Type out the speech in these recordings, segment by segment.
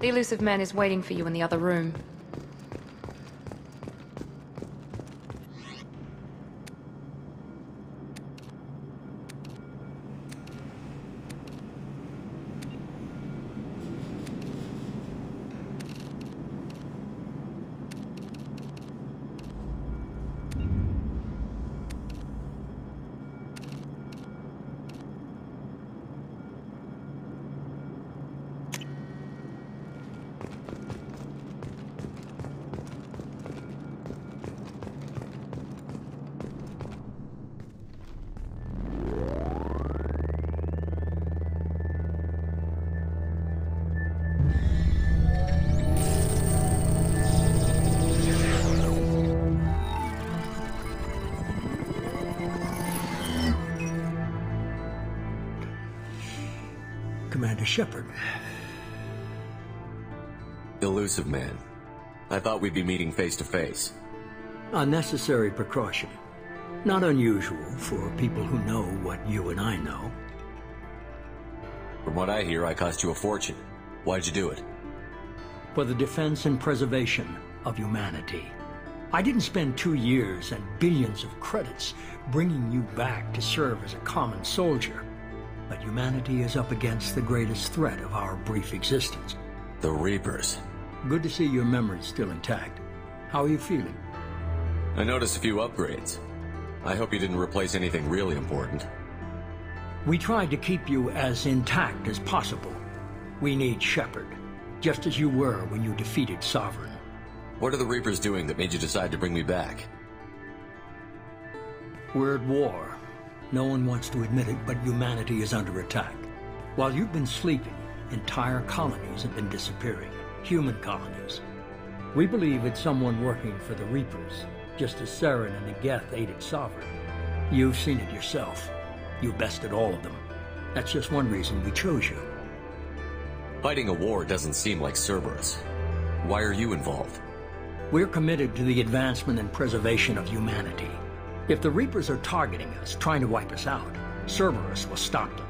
The Illusive Man is waiting for you in the other room. Commander Shepard. Illusive Man. I thought we'd be meeting face to face. A necessary precaution. Not unusual for people who know what you and I know. From what I hear, I cost you a fortune. Why'd you do it? For the defense and preservation of humanity. I didn't spend 2 years and billions of credits bringing you back to serve as a common soldier. But humanity is up against the greatest threat of our brief existence. The Reapers. Good to see your memory's still intact. How are you feeling? I noticed a few upgrades. I hope you didn't replace anything really important. We tried to keep you as intact as possible. We need Shepard, just as you were when you defeated Sovereign. What are the Reapers doing that made you decide to bring me back? We're at war. No one wants to admit it, but humanity is under attack. While you've been sleeping, entire colonies have been disappearing. Human colonies. We believe it's someone working for the Reapers, just as Saren and the Geth aided Sovereign. You've seen it yourself. You bested all of them. That's just one reason we chose you. Fighting a war doesn't seem like Cerberus. Why are you involved? We're committed to the advancement and preservation of humanity. If the Reapers are targeting us, trying to wipe us out, Cerberus will stop them.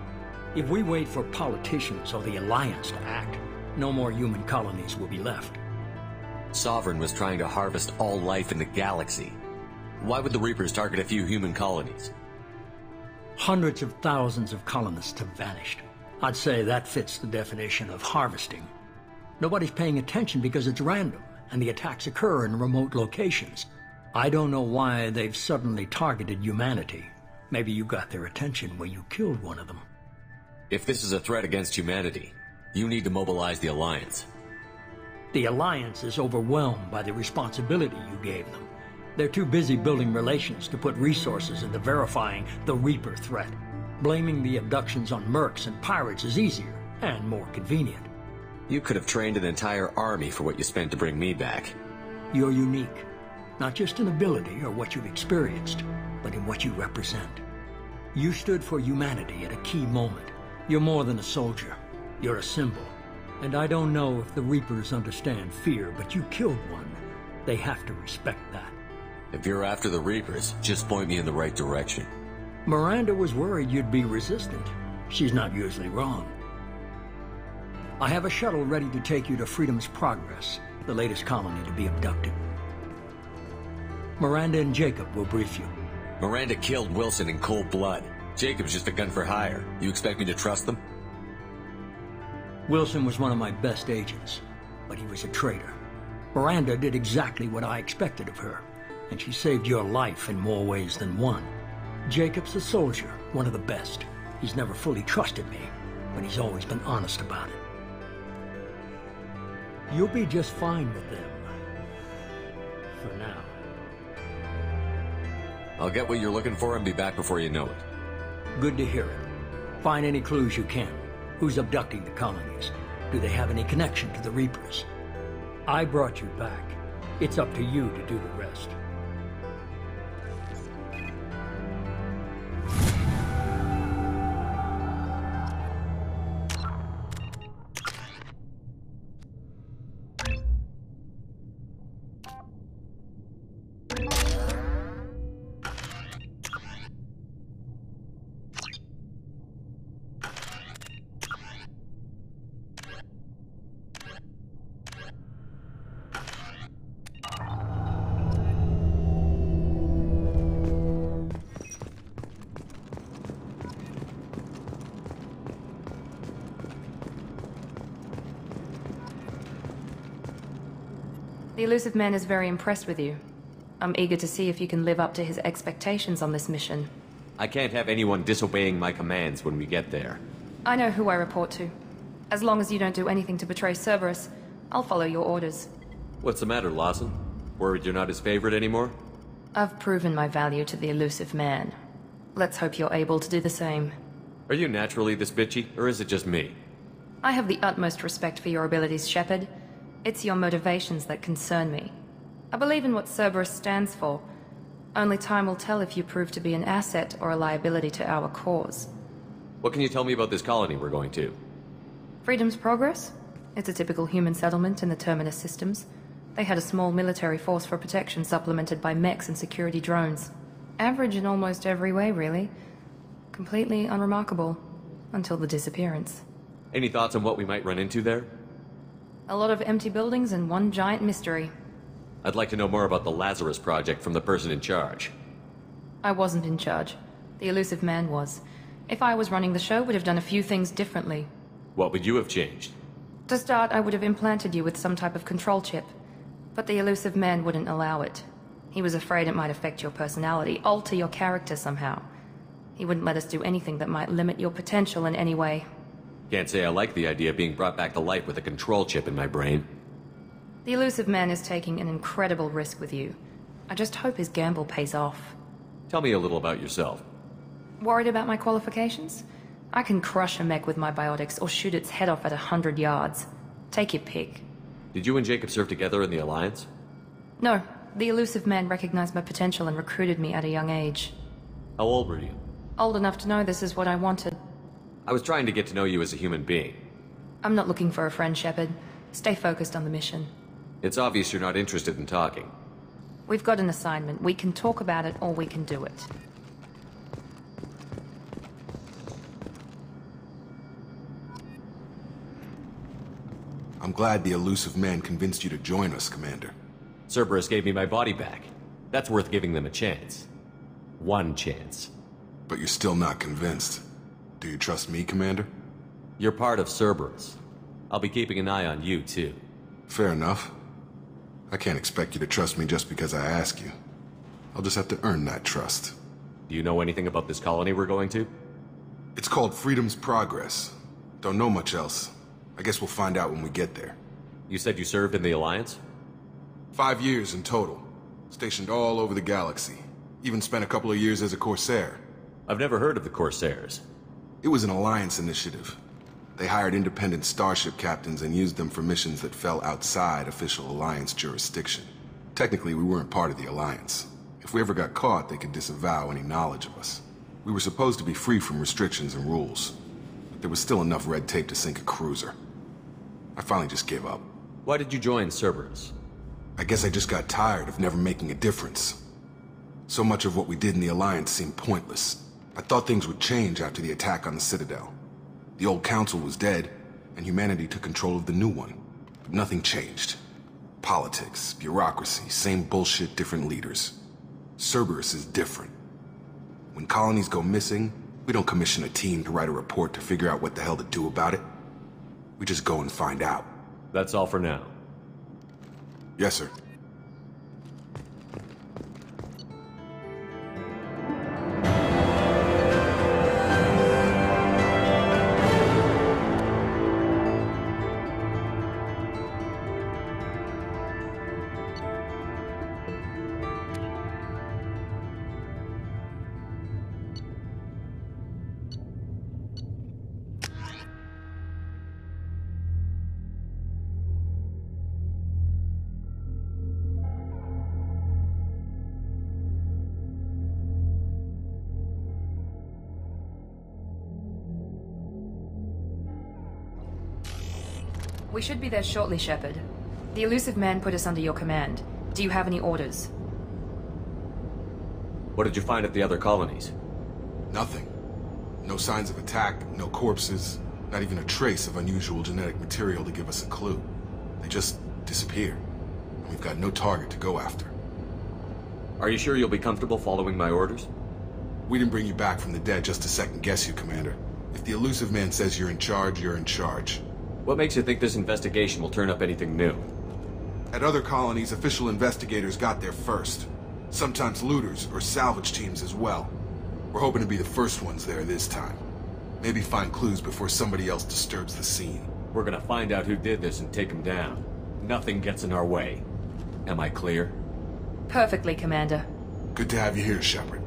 If we wait for politicians or the Alliance to act, no more human colonies will be left. Sovereign was trying to harvest all life in the galaxy. Why would the Reapers target a few human colonies? Hundreds of thousands of colonists have vanished. I'd say that fits the definition of harvesting. Nobody's paying attention because it's random, and the attacks occur in remote locations. I don't know why they've suddenly targeted humanity. Maybe you got their attention when you killed one of them. If this is a threat against humanity, you need to mobilize the Alliance. The Alliance is overwhelmed by the responsibility you gave them. They're too busy building relations to put resources into verifying the Reaper threat. Blaming the abductions on mercs and pirates is easier and more convenient. You could have trained an entire army for what you spent to bring me back. You're unique. Not just in ability or what you've experienced, but in what you represent. You stood for humanity at a key moment. You're more than a soldier. You're a symbol. And I don't know if the Reapers understand fear, but you killed one. They have to respect that. If you're after the Reapers, just point me in the right direction. Miranda was worried you'd be resistant. She's not usually wrong. I have a shuttle ready to take you to Freedom's Progress, the latest colony to be abducted. Miranda and Jacob will brief you. Miranda killed Wilson in cold blood. Jacob's just a gun for hire. You expect me to trust them? Wilson was one of my best agents, but he was a traitor. Miranda did exactly what I expected of her, and she saved your life in more ways than one. Jacob's a soldier, one of the best. He's never fully trusted me, but he's always been honest about it. You'll be just fine with them. For now. I'll get what you're looking for and be back before you know it. Good to hear it. Find any clues you can. Who's abducting the colonies? Do they have any connection to the Reapers? I brought you back. It's up to you to do the rest. The Illusive Man is very impressed with you. I'm eager to see if you can live up to his expectations on this mission. I can't have anyone disobeying my commands when we get there. I know who I report to. As long as you don't do anything to betray Cerberus, I'll follow your orders. What's the matter, Lawson? Worried you're not his favorite anymore? I've proven my value to the Illusive Man. Let's hope you're able to do the same. Are you naturally this bitchy, or is it just me? I have the utmost respect for your abilities, Shepard. It's your motivations that concern me. I believe in what Cerberus stands for. Only time will tell if you prove to be an asset or a liability to our cause. What can you tell me about this colony we're going to? Freedom's Progress? It's a typical human settlement in the Terminus systems. They had a small military force for protection supplemented by mechs and security drones. Average in almost every way, really. Completely unremarkable. Until the disappearance. Any thoughts on what we might run into there? A lot of empty buildings and one giant mystery. I'd like to know more about the Lazarus Project from the person in charge. I wasn't in charge. The Illusive Man was. If I was running the show, would have done a few things differently. What would you have changed? To start, I would have implanted you with some type of control chip. But the Illusive Man wouldn't allow it. He was afraid it might affect your personality, alter your character somehow. He wouldn't let us do anything that might limit your potential in any way. Can't say I like the idea of being brought back to life with a control chip in my brain. The Illusive Man is taking an incredible risk with you. I just hope his gamble pays off. Tell me a little about yourself. Worried about my qualifications? I can crush a mech with my biotics or shoot its head off at 100 yards. Take your pick. Did you and Jacob serve together in the Alliance? No, the Illusive Man recognized my potential and recruited me at a young age. How old were you? Old enough to know this is what I wanted. I was trying to get to know you as a human being. I'm not looking for a friend, Shepard. Stay focused on the mission. It's obvious you're not interested in talking. We've got an assignment. We can talk about it or we can do it. I'm glad the Illusive Man convinced you to join us, Commander. Cerberus gave me my body back. That's worth giving them a chance. One chance. But you're still not convinced. Do you trust me, Commander? You're part of Cerberus. I'll be keeping an eye on you, too. Fair enough. I can't expect you to trust me just because I ask you. I'll just have to earn that trust. Do you know anything about this colony we're going to? It's called Freedom's Progress. Don't know much else. I guess we'll find out when we get there. You said you served in the Alliance? 5 years in total. Stationed all over the galaxy. Even spent a couple of years as a Corsair. I've never heard of the Corsairs. It was an Alliance initiative. They hired independent starship captains and used them for missions that fell outside official Alliance jurisdiction. Technically, we weren't part of the Alliance. If we ever got caught, they could disavow any knowledge of us. We were supposed to be free from restrictions and rules. But there was still enough red tape to sink a cruiser. I finally just gave up. Why did you join Cerberus? I guess I just got tired of never making a difference. So much of what we did in the Alliance seemed pointless. I thought things would change after the attack on the Citadel. The old council was dead, and humanity took control of the new one. But nothing changed. Politics, bureaucracy, same bullshit, different leaders. Cerberus is different. When colonies go missing, we don't commission a team to write a report to figure out what the hell to do about it. We just go and find out. That's all for now. Yes, sir. We should be there shortly, Shepard. The Illusive Man put us under your command. Do you have any orders? What did you find at the other colonies? Nothing. No signs of attack, no corpses, not even a trace of unusual genetic material to give us a clue. They just disappear. And we've got no target to go after. Are you sure you'll be comfortable following my orders? We didn't bring you back from the dead just to second-guess you, Commander. If the Illusive Man says you're in charge, you're in charge. What makes you think this investigation will turn up anything new? At other colonies, official investigators got there first. Sometimes looters or salvage teams as well. We're hoping to be the first ones there this time. Maybe find clues before somebody else disturbs the scene. We're gonna find out who did this and take him down. Nothing gets in our way. Am I clear? Perfectly, Commander. Good to have you here, Shepard.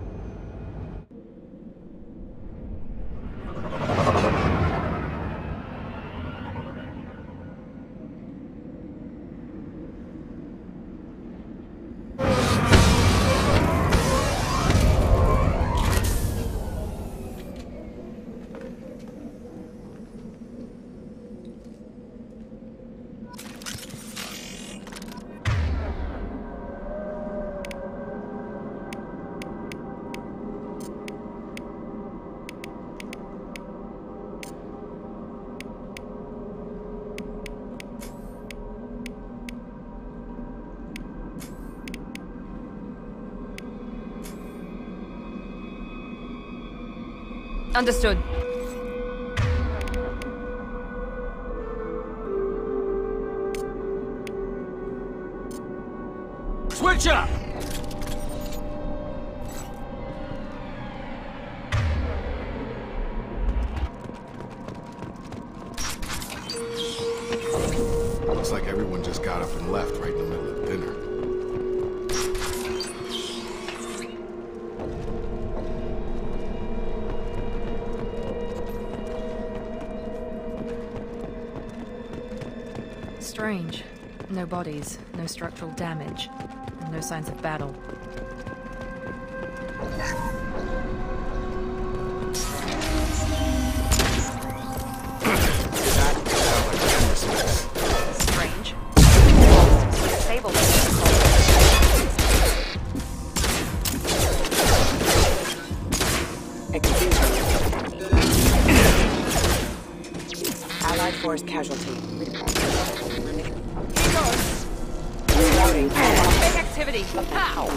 Understood. Switch up! Looks like everyone just got up and left right in the middle of dinner. Strange. No bodies, no structural damage, and no signs of battle. Strange. Disabled. Allied force casualty. Rerouting. Big activity. Pow!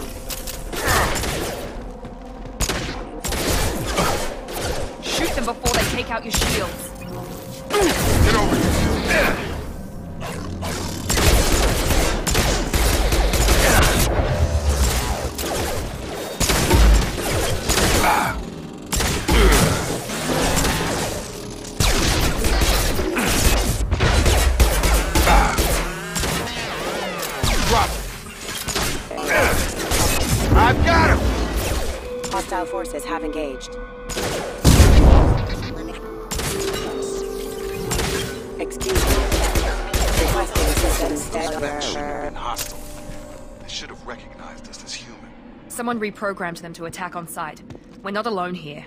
Shoot them before they take out your shields. Get over here! I've got him! Hostile forces have engaged. Excuse me. Requesting assistance. And hostile. They should have recognized us as human. Someone reprogrammed them to attack on sight. We're not alone here.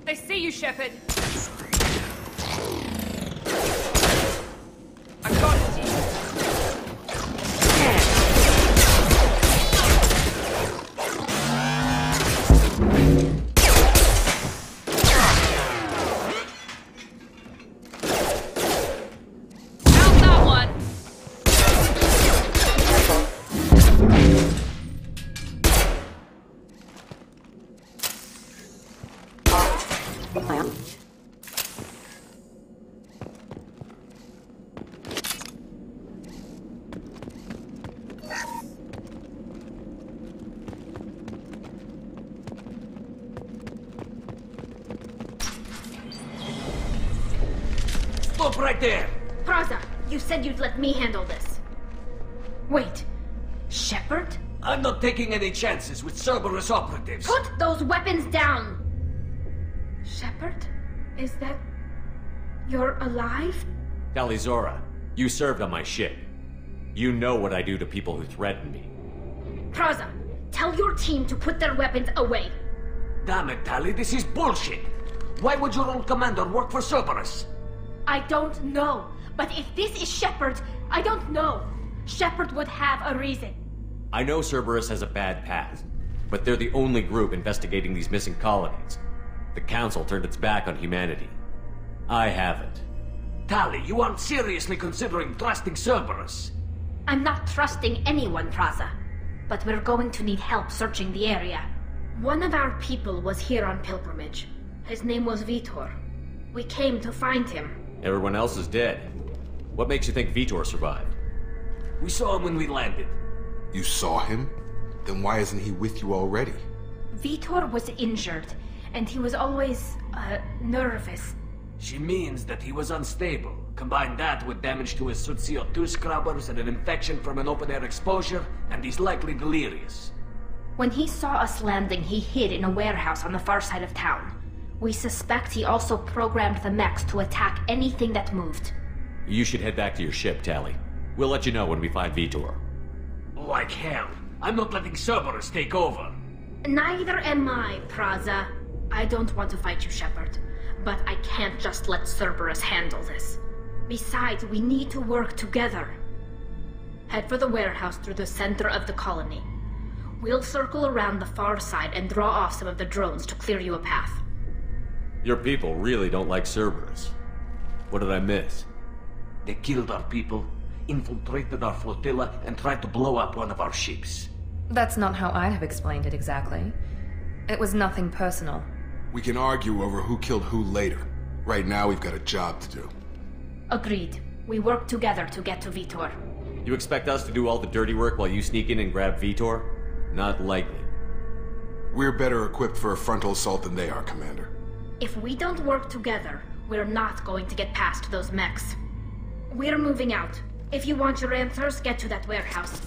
They see you, Shepard. I got it, G. Found that one. Stop right there! Praza, you said you'd let me handle this. Wait, Shepard? I'm not taking any chances with Cerberus operatives. Put those weapons down! Shepard? Is that... you're alive? Tali'Zorah, you served on my ship. You know what I do to people who threaten me. Praza, Tell your team to put their weapons away. Damn it, Tali, this is bullshit! Why would your old commander work for Cerberus? I don't know. But if this is Shepard, I don't know. Shepard would have a reason. I know Cerberus has a bad past, but they're the only group investigating these missing colonies. The Council turned its back on humanity. I haven't. Tali, you aren't seriously considering trusting Cerberus. I'm not trusting anyone, Praza. But we're going to need help searching the area. One of our people was here on pilgrimage. His name was Vitor. We came to find him. Everyone else is dead. What makes you think Vitor survived? We saw him when we landed. You saw him? Then why isn't he with you already? Vitor was injured, and he was always, nervous. She means that he was unstable. Combine that with damage to his suit CO2 scrubbers and an infection from an open-air exposure, and he's likely delirious. When he saw us landing, he hid in a warehouse on the far side of town. We suspect he also programmed the mechs to attack anything that moved. You should head back to your ship, Tali. We'll let you know when we find Vitor. Like hell. I'm not letting Cerberus take over. Neither am I, Praza. I don't want to fight you, Shepard. But I can't just let Cerberus handle this. Besides, we need to work together. Head for the warehouse through the center of the colony. We'll circle around the far side and draw off some of the drones to clear you a path. Your people really don't like Cerberus. What did I miss? They killed our people, infiltrated our flotilla, and tried to blow up one of our ships. That's not how I'd have explained it exactly. It was nothing personal. We can argue over who killed who later. Right now, we've got a job to do. Agreed. We work together to get to Vitor. You expect us to do all the dirty work while you sneak in and grab Vitor? Not likely. We're better equipped for a frontal assault than they are, Commander. If we don't work together, we're not going to get past those mechs. We're moving out. If you want your answers, get to that warehouse.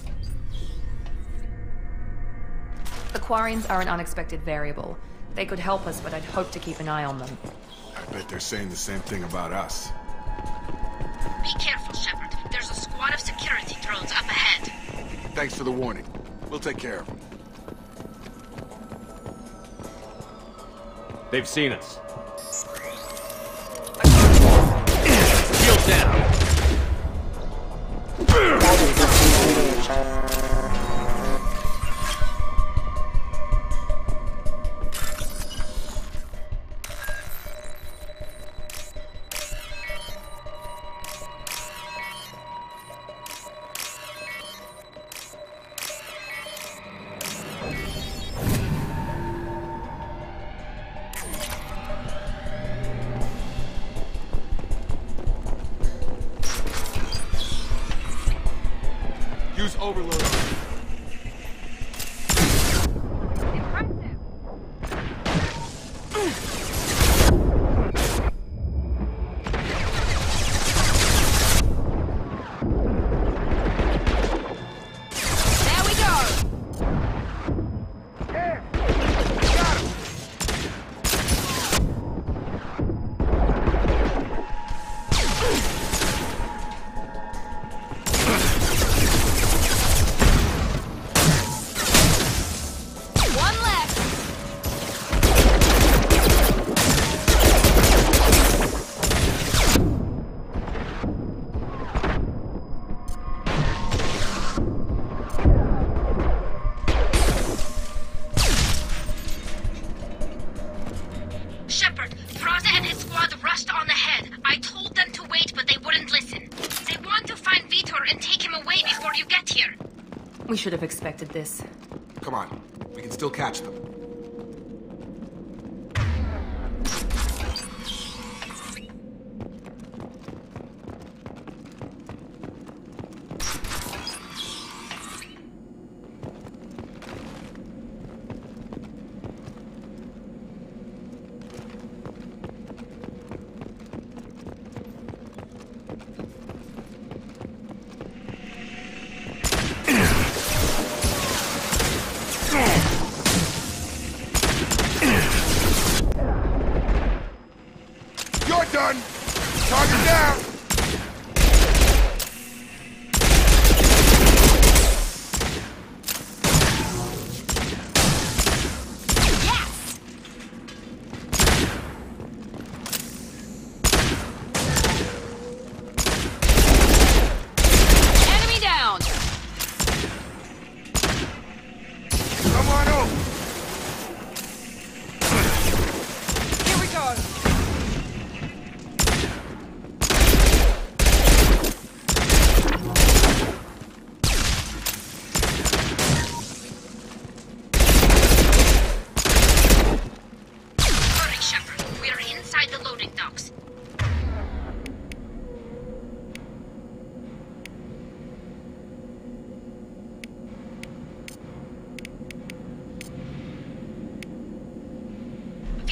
The Quarians are an unexpected variable. They could help us, but I'd hope to keep an eye on them. I bet they're saying the same thing about us. Be careful, Shepard. There's a squad of security drones up ahead. Thanks for the warning. We'll take care of them. They've seen us. Shield down! Use overload. We should have expected this. Come on. We can still catch them.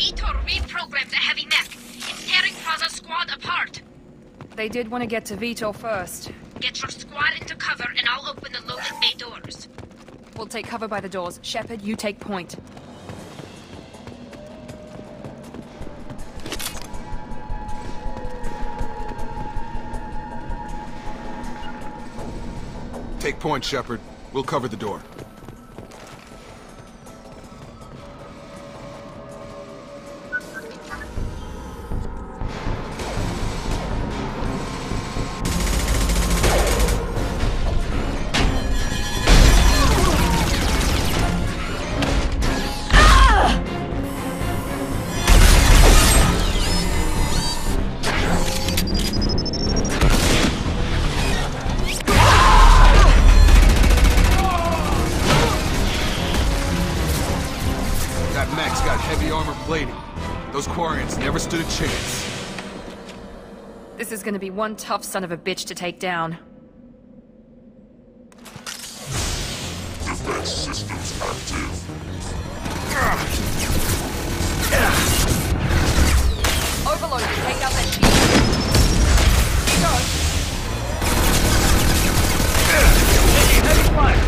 Vitor reprogrammed the heavy mech. It's tearing Praza's squad apart. They did want to get to Vitor first. Get your squad into cover and I'll open the loading bay doors. We'll take cover by the doors. Shepard, you take point. Take point, Shepard. We'll cover the door. Those Quarians never stood a chance. This is gonna be one tough son of a bitch to take down. Defense systems active. Overload, take out that shield. Go. Taking heavy fire.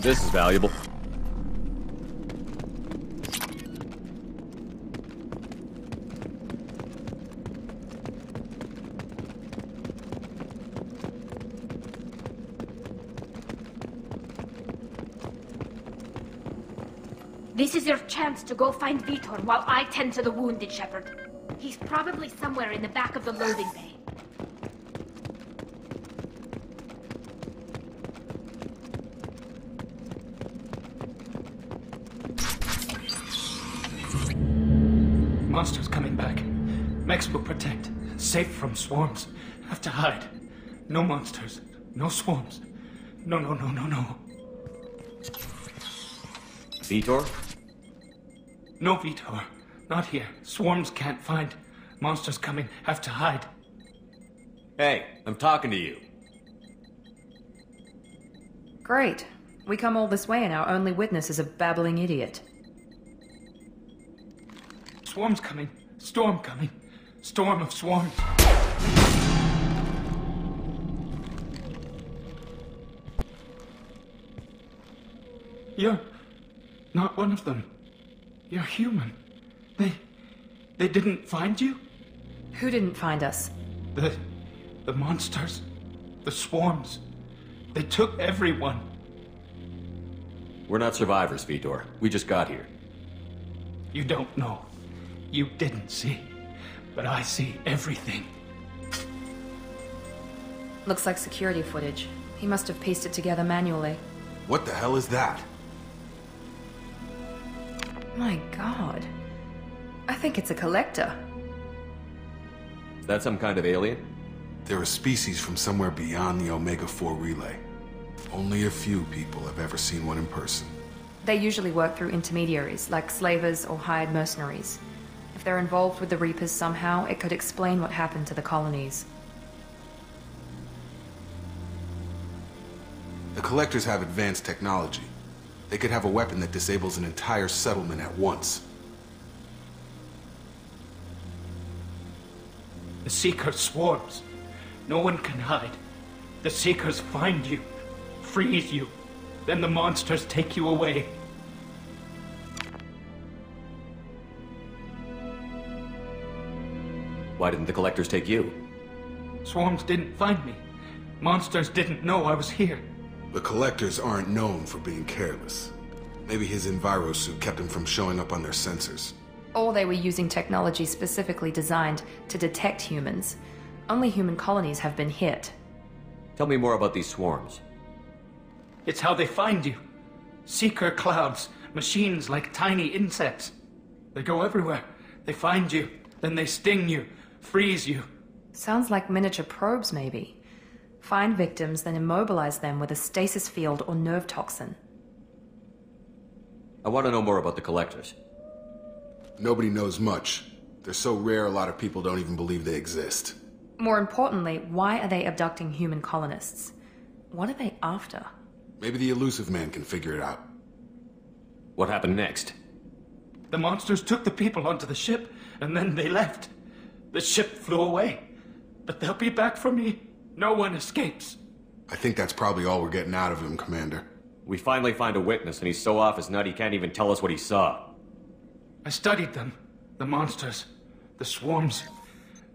This is valuable. This is your chance to go find Vitor while I tend to the wounded, Shepard. He's probably somewhere in the back of the loading bay. Monsters coming back. Mechs will protect. Safe from swarms. Have to hide. No monsters. No swarms. No. Vitor? No, Vitor. Not here. Swarms can't find. Monsters coming. Have to hide. Hey, I'm talking to you. Great. We come all this way and our only witness is a babbling idiot. Swarms coming. Storm coming. Storm of swarms. You're not one of them. You're human. They didn't find you? Who didn't find us? The monsters. The swarms. They took everyone. We're not survivors, Vitor. We just got here. You don't know. You didn't see. But I see everything. Looks like security footage. He must have pieced it together manually. What the hell is that? My god. I think it's a collector. Is that some kind of alien? They're a species from somewhere beyond the Omega-4 relay. Only a few people have ever seen one in person. They usually work through intermediaries, like slavers or hired mercenaries. If they're involved with the Reapers somehow, it could explain what happened to the colonies. The Collectors have advanced technology. They could have a weapon that disables an entire settlement at once. The Seeker swarms. No one can hide. The Seekers find you, freeze you, then the monsters take you away. Why didn't the Collectors take you? Swarms didn't find me. Monsters didn't know I was here. The Collectors aren't known for being careless. Maybe his envirosuit kept him from showing up on their sensors. Or they were using technology specifically designed to detect humans. Only human colonies have been hit. Tell me more about these swarms. It's how they find you. Seeker clouds, machines like tiny insects. They go everywhere. They find you, then they sting you, freeze you. Sounds like miniature probes, maybe. Find victims, then immobilize them with a stasis field or nerve toxin. I want to know more about the Collectors. Nobody knows much. They're so rare a lot of people don't even believe they exist. More importantly, why are they abducting human colonists? What are they after? Maybe the Illusive Man can figure it out. What happened next? The monsters took the people onto the ship, and then they left. The ship flew away. But they'll be back for me. No one escapes. I think that's probably all we're getting out of him, Commander. We finally find a witness, and he's so off his nut he can't even tell us what he saw. I studied them. The monsters. The swarms.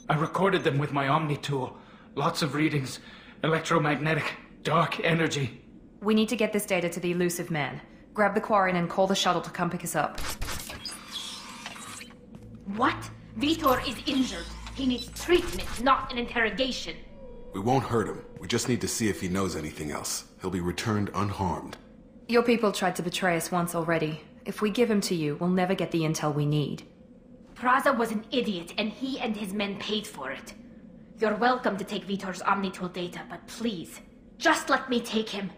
I recorded them with my Omni tool. Lots of readings. Electromagnetic. Dark energy. We need to get this data to the Illusive Man. Grab the Quarian and call the shuttle to come pick us up. What? Vitor is injured. He needs treatment, not an interrogation. We won't hurt him. We just need to see if he knows anything else. He'll be returned unharmed. Your people tried to betray us once already. If we give him to you, we'll never get the intel we need. Praza was an idiot, and he and his men paid for it. You're welcome to take Vitor's Omnitool data, but please, just let me take him.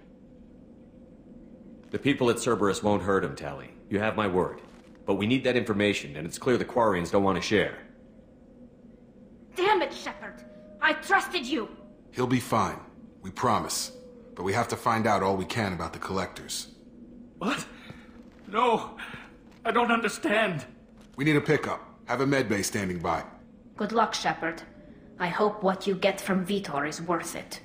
The people at Cerberus won't hurt him, Tali. You have my word. But we need that information, and it's clear the Quarians don't want to share. Damn it, Shepard! I trusted you! He'll be fine. We promise. But we have to find out all we can about the Collectors. What? No, I don't understand. We need a pickup. Have a medbay standing by. Good luck, Shepard. I hope what you get from Vitor is worth it.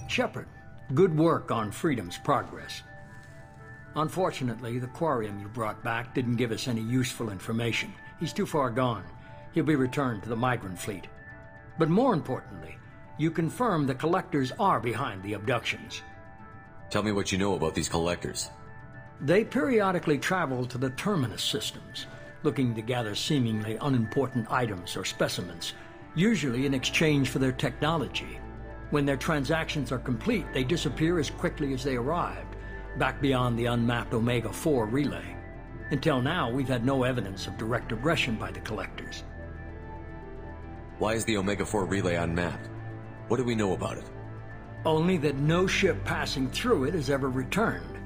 Shepard, good work on Freedom's progress. Unfortunately, the Quarian you brought back didn't give us any useful information. He's too far gone. He'll be returned to the migrant fleet. But more importantly, you confirm the Collectors are behind the abductions. Tell me what you know about these Collectors. They periodically travel to the Terminus systems, looking to gather seemingly unimportant items or specimens, usually in exchange for their technology. When their transactions are complete, they disappear as quickly as they arrived, back beyond the unmapped Omega-4 relay. Until now, we've had no evidence of direct aggression by the Collectors. Why is the Omega-4 relay unmapped? What do we know about it? Only that no ship passing through it has ever returned.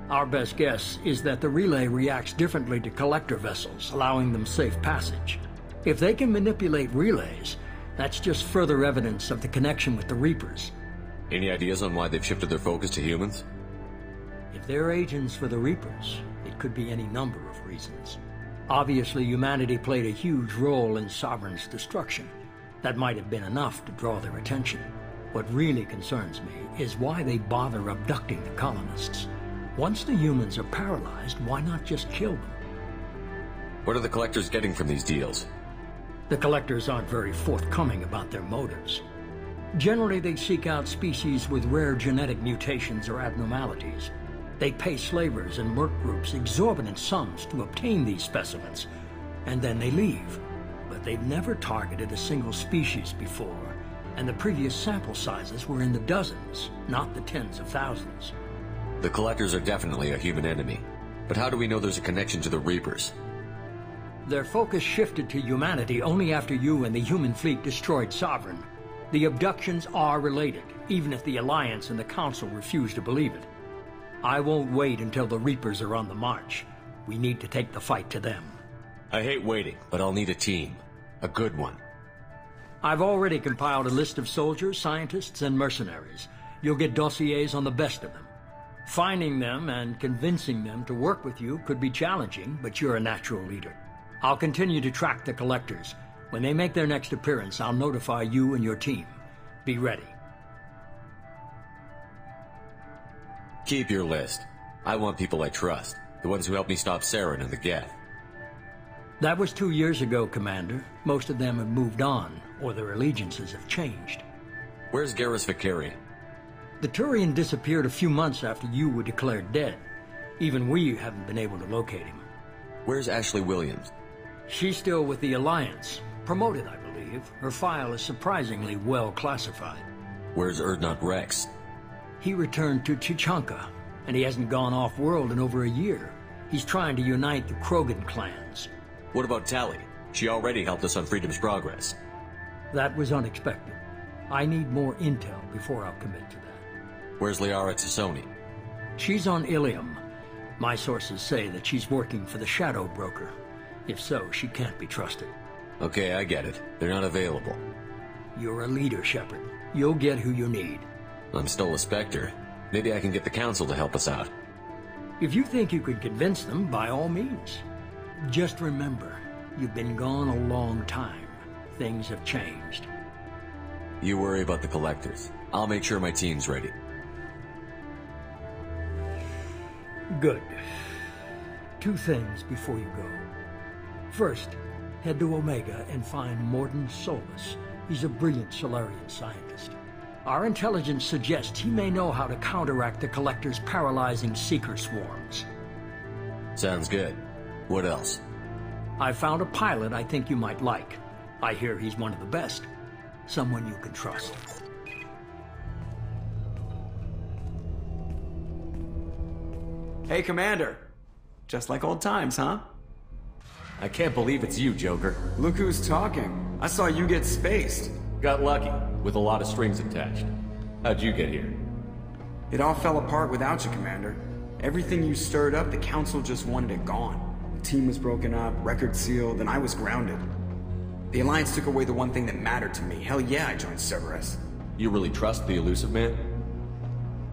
Our best guess is that the relay reacts differently to Collector vessels, allowing them safe passage. If they can manipulate relays, that's just further evidence of the connection with the Reapers. Any ideas on why they've shifted their focus to humans? If they're agents for the Reapers, it could be any number of reasons. Obviously, humanity played a huge role in Sovereign's destruction. That might have been enough to draw their attention. What really concerns me is why they bother abducting the colonists. Once the humans are paralyzed, why not just kill them? What are the Collectors getting from these deals? The Collectors aren't very forthcoming about their motives. Generally, they seek out species with rare genetic mutations or abnormalities. They pay slavers and merc groups exorbitant sums to obtain these specimens, and then they leave. But they've never targeted a single species before, and the previous sample sizes were in the dozens, not the tens of thousands. The Collectors are definitely a human enemy, but how do we know there's a connection to the Reapers? Their focus shifted to humanity only after you and the human fleet destroyed Sovereign. The abductions are related, even if the Alliance and the Council refuse to believe it. I won't wait until the Reapers are on the march. We need to take the fight to them. I hate waiting, but I'll need a team. A good one. I've already compiled a list of soldiers, scientists, and mercenaries. You'll get dossiers on the best of them. Finding them and convincing them to work with you could be challenging, but you're a natural leader. I'll continue to track the Collectors. When they make their next appearance, I'll notify you and your team. Be ready. Keep your list. I want people I trust. The ones who helped me stop Saren and the Geth. That was 2 years ago, Commander. Most of them have moved on, or their allegiances have changed. Where's Garrus Vakarian? The Turian disappeared a few months after you were declared dead. Even we haven't been able to locate him. Where's Ashley Williams? She's still with the Alliance. Promoted, I believe. Her file is surprisingly well classified. Where's Urdnot Rex? He returned to Chichanka, and he hasn't gone off-world in over a year. He's trying to unite the Krogan clans. What about Tali? She already helped us on Freedom's Progress. That was unexpected. I need more intel before I'll commit to that. Where's Liara Tassoni? She's on Ilium. My sources say that she's working for the Shadow Broker. If so, she can't be trusted. Okay, I get it. They're not available. You're a leader, Shepard. You'll get who you need. I'm still a Spectre. Maybe I can get the Council to help us out. If you think you could convince them, by all means. Just remember, you've been gone a long time. Things have changed. You worry about the Collectors. I'll make sure my team's ready. Good. 2 things before you go. First, head to Omega and find Mordin Solus. He's a brilliant Solarian scientist. Our intelligence suggests he may know how to counteract the Collector's paralyzing Seeker swarms. Sounds good. What else? I found a pilot I think you might like. I hear he's one of the best. Someone you can trust. Hey, Commander. Just like old times, huh? I can't believe it's you, Joker. Look who's talking. I saw you get spaced. Got lucky, with a lot of strings attached. How'd you get here? It all fell apart without you, Commander. Everything you stirred up, the Council just wanted it gone. The team was broken up, record sealed, and I was grounded. The Alliance took away the one thing that mattered to me. Hell yeah, I joined Cerberus. You really trust the Illusive Man?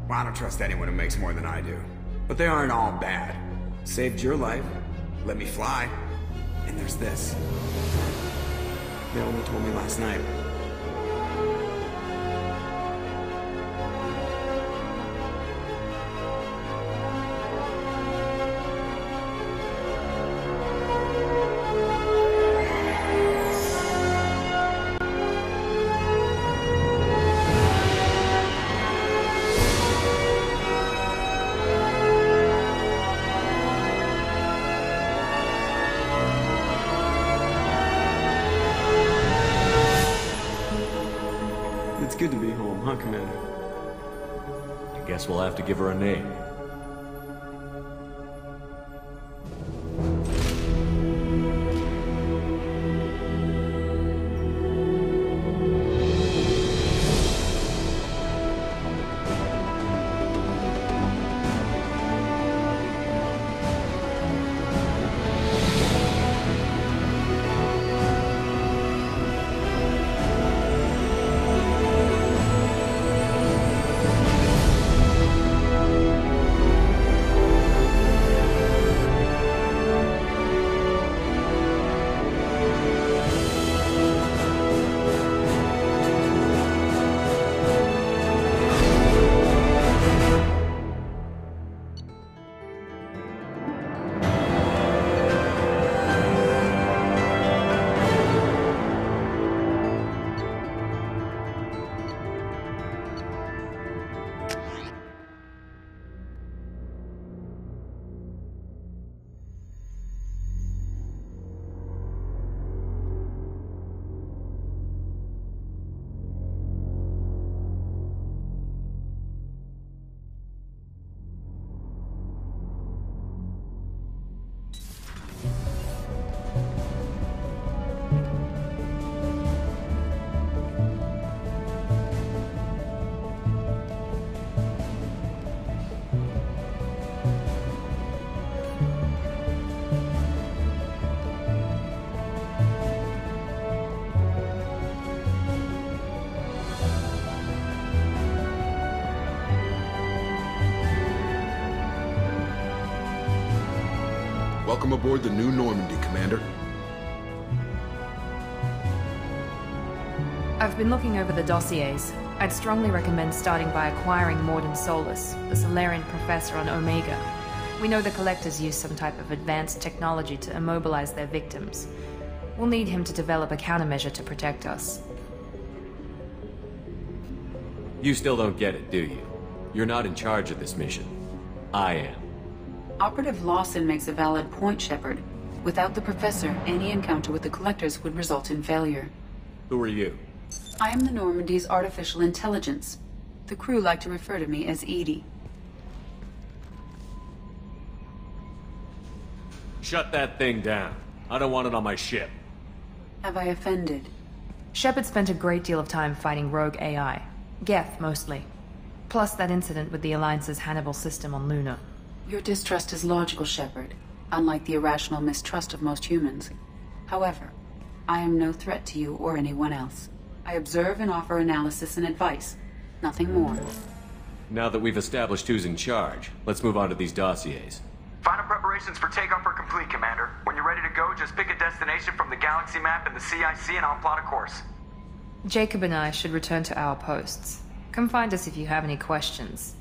Well, I don't trust anyone who makes more than I do. But they aren't all bad. Saved your life, let me fly, and there's this. They only told me last night. It's good to be home, huh, Commander? I guess we'll have to give her a name. Welcome aboard the new Normandy, Commander. I've been looking over the dossiers. I'd strongly recommend starting by acquiring Morden Solus, the Solarian professor on Omega. We know the Collectors use some type of advanced technology to immobilize their victims. We'll need him to develop a countermeasure to protect us. You still don't get it, do you? You're not in charge of this mission. I am. Operative Lawson makes a valid point, Shepard. Without the Professor, any encounter with the Collectors would result in failure. Who are you? I am the Normandy's artificial intelligence. The crew like to refer to me as Edie. Shut that thing down. I don't want it on my ship. Have I offended? Shepard spent a great deal of time fighting rogue AI. Geth, mostly. Plus that incident with the Alliance's Hannibal system on Luna. Your distrust is logical, Shepard, unlike the irrational mistrust of most humans. However, I am no threat to you or anyone else. I observe and offer analysis and advice. Nothing more. Now that we've established who's in charge, let's move on to these dossiers. Final preparations for takeoff are complete, Commander. When you're ready to go, just pick a destination from the galaxy map and the CIC and I'll plot a course. Jacob and I should return to our posts. Come find us if you have any questions.